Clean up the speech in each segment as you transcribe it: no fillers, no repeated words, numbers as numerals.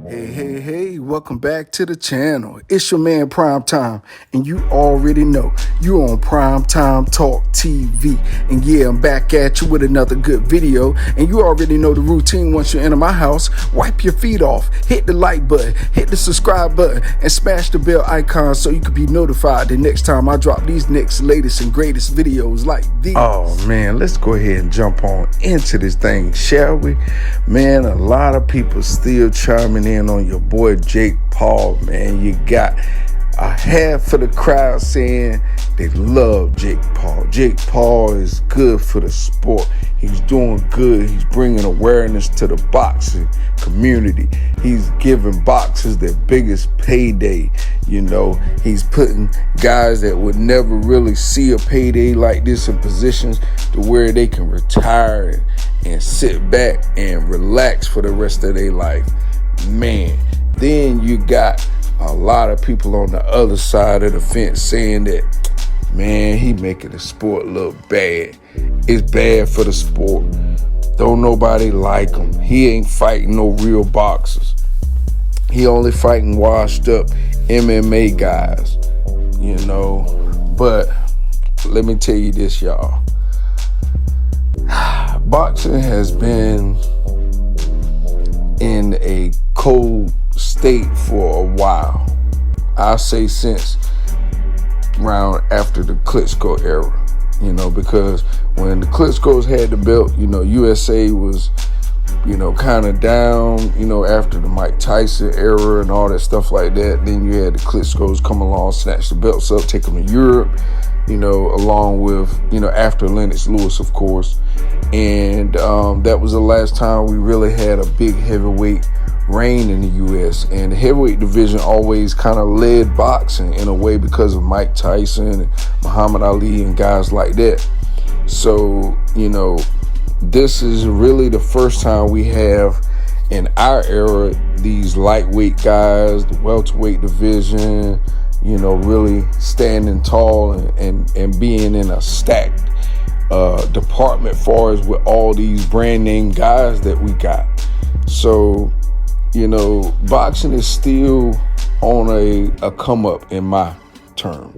Hey, welcome back to the channel. It's your man Prime Time, and you already know you're on Prime Time Talk TV. And yeah, I'm back at you with another good video, and you already know the routine. Once you enter my house, wipe your feet off, hit the like button, hit the subscribe button, and smash the bell icon so you can be notified the next time I drop these latest and greatest videos like these. Oh man, let's go ahead and jump on into this thing, shall we? Man, a lot of people still chiming in on your boy Jake Paul, man. You got a half of the crowd saying they love Jake Paul. Jake Paul is good for the sport. He's doing good. He's bringing awareness to the boxing community. He's giving boxers their biggest payday. You know, he's putting guys that would never really see a payday like this in positions to where they can retire and sit back and relax for the rest of their life. Man, then you got a lot of people on the other side of the fence saying that, man, he making the sport look bad. It's bad for the sport. Don't nobody like him. He ain't fighting no real boxers. He only fighting washed up MMA guys, you know. But let me tell you this, y'all. Boxing has been in a cold state for a while. I'll say since around after the Klitschko era, you know, because when the Klitschko's had the belt, you know, USA was, you know, kind of down, you know, after the Mike Tyson era and all that stuff like that. Then you had the Klitschko's come along, snatch the belts up, take them to Europe, you know, along with, you know, after Lennox Lewis, of course. And that was the last time we really had a big heavyweight reign in the U.S. And the heavyweight division always kind of led boxing in a way because of Mike Tyson and Muhammad Ali and guys like that. So, you know, this is really the first time we have in our era these lightweight guys, the welterweight division, you know, really standing tall and being in a stacked department far as with all these brand name guys that we got. So, you know, boxing is still on a come up in my term.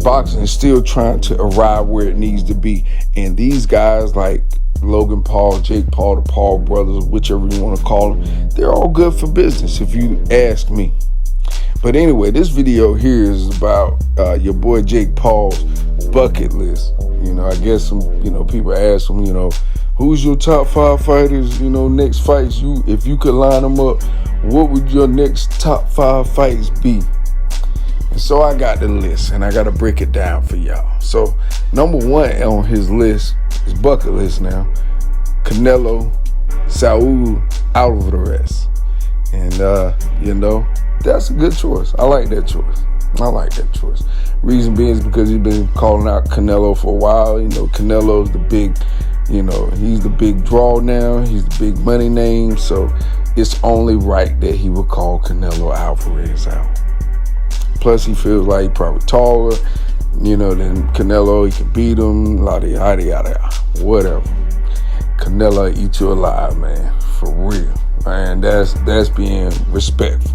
Boxing is still trying to arrive where it needs to be. And these guys like Logan Paul, Jake Paul, the Paul brothers, whichever you want to call them, they're all good for business if you ask me. But anyway, this video here is about your boy Jake Paul's bucket list. You know, I guess some, you know, people ask him, you know, who's your top 5 fighters, you know, next fights? If you could line them up, what would your next top 5 fights be? And so I got the list, and I got to break it down for y'all. So number 1 on his list, his bucket list now, Canelo, Saul Alvarez. And, you know, that's a good choice. I like that choice. Reason being is because he's been calling out Canelo for a while. You know, Canelo's the big, you know, he's the big draw now. He's the big money name. So it's only right that he would call Canelo Alvarez out. Plus, he feels like he's probably taller, you know, than Canelo. He can beat him, yada, yada, yada, whatever. Canelo eat you alive, man, for real. And that's being respectful.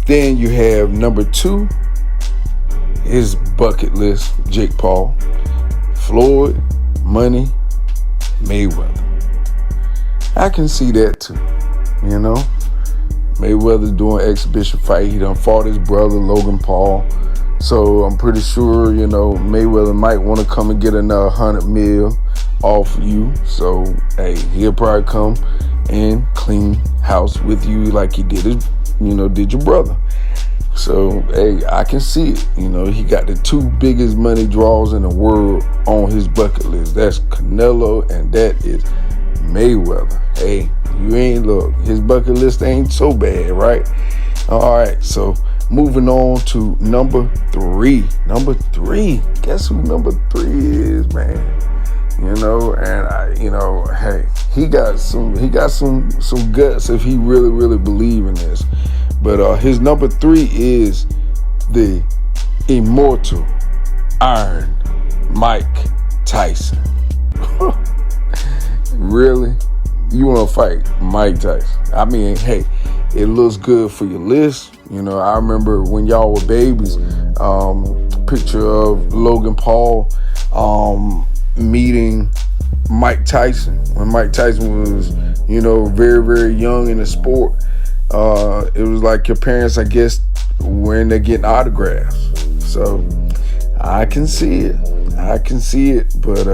Then you have number 2, his bucket list, Jake Paul, Floyd, Money, Mayweather. I can see that too, you know. Mayweather's doing exhibition fight. He done fought his brother, Logan Paul. So I'm pretty sure, you know, Mayweather might want to come and get another 100 mil off you. So, hey, he'll probably come and clean house with you like he did your brother. So, hey, I can see it. You know, he got the 2 biggest money draws in the world on his bucket list. That's Canelo and that is Mayweather. Hey, look, his bucket list ain't so bad, right? All right, so moving on to number 3. Guess who number 3 is, man? You know, and hey, he got some guts if he really believe in this. But his number 3 is the immortal Iron Mike Tyson. Really? You want to gonna fight Mike Tyson. I mean, hey, it looks good for your list. You know, I remember when y'all were babies, picture of Logan Paul meeting Mike Tyson when Mike Tyson was, you know, very, very young in the sport. It was like your parents, I guess, when they're getting autographs. So I can see it, but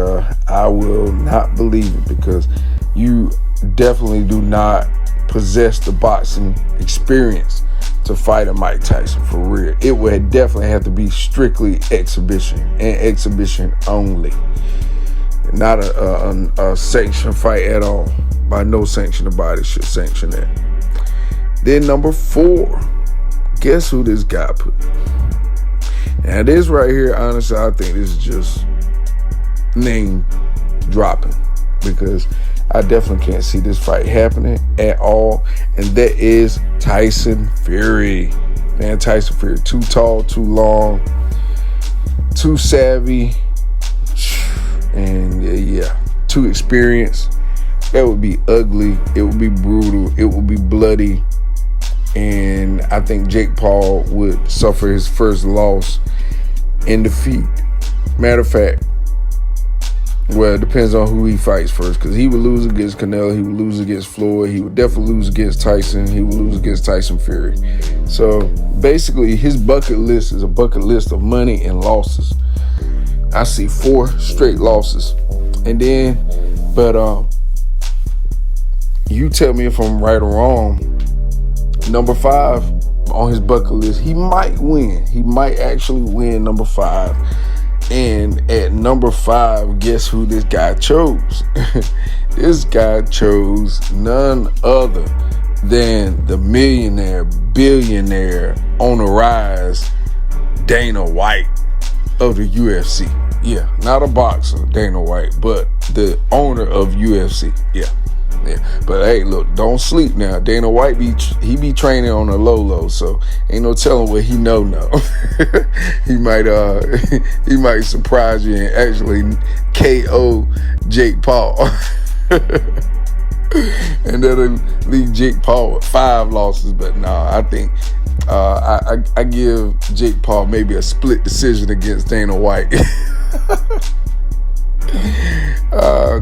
I will not believe it, because you definitely do not possess the boxing experience to fight a Mike Tyson for real. It would definitely have to be strictly exhibition and exhibition only. Not a sanctioned fight at all. By no sanctioned body should sanction that. Then number 4, guess who this guy put? Now this right here, honestly, I think this is just name dropping, because I definitely can't see this fight happening at all. And that is Tyson Fury. Man, Tyson Fury, too tall, too long, too savvy, and yeah, too experienced. That would be ugly. It would be brutal. It would be bloody. And I think Jake Paul would suffer his first loss in defeat. Matter of fact, well, it depends on who he fights first, because he would lose against Canelo, he would lose against Floyd, he would definitely lose against Tyson, he would lose against Tyson Fury. So basically, his bucket list is a bucket list of money and losses. I see 4 straight losses. And then, but you tell me if I'm right or wrong. Number 5 on his bucket list, he might win. He might actually win number 5. And at number 5, guess who this guy chose? This guy chose none other than the millionaire, billionaire, on the rise, Dana White of the UFC. Yeah, not a boxer, Dana White, but the owner of UFC. Yeah. But hey, look, don't sleep now. Dana White be training on a low, so ain't no telling what he know. he might surprise you and actually KO Jake Paul. And that'll leave Jake Paul with 5 losses. But nah, I think I give Jake Paul maybe a split decision against Dana White.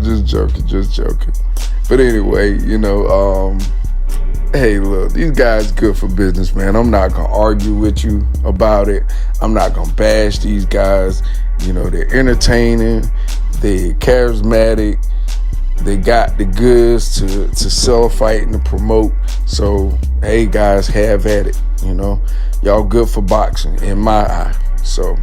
Just joking. But anyway, you know, hey, look, these guys good for business, man. I'm not going to argue with you about it. I'm not going to bash these guys. You know, they're entertaining. They're charismatic. They got the goods to sell a fight and to promote. So, hey, guys, have at it. You know, y'all good for boxing in my eye. So,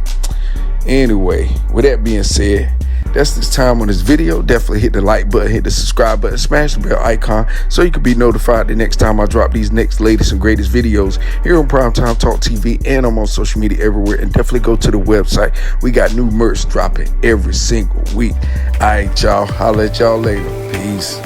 anyway, with that being said, that's this time on this video. Definitely hit the like button, hit the subscribe button, smash the bell icon so you can be notified the next time I drop these next latest and greatest videos here on Primetime Talk TV, and I'm on social media everywhere. And definitely go to the website. We got new merch dropping every single week. All right, y'all. I'll let y'all later. Peace.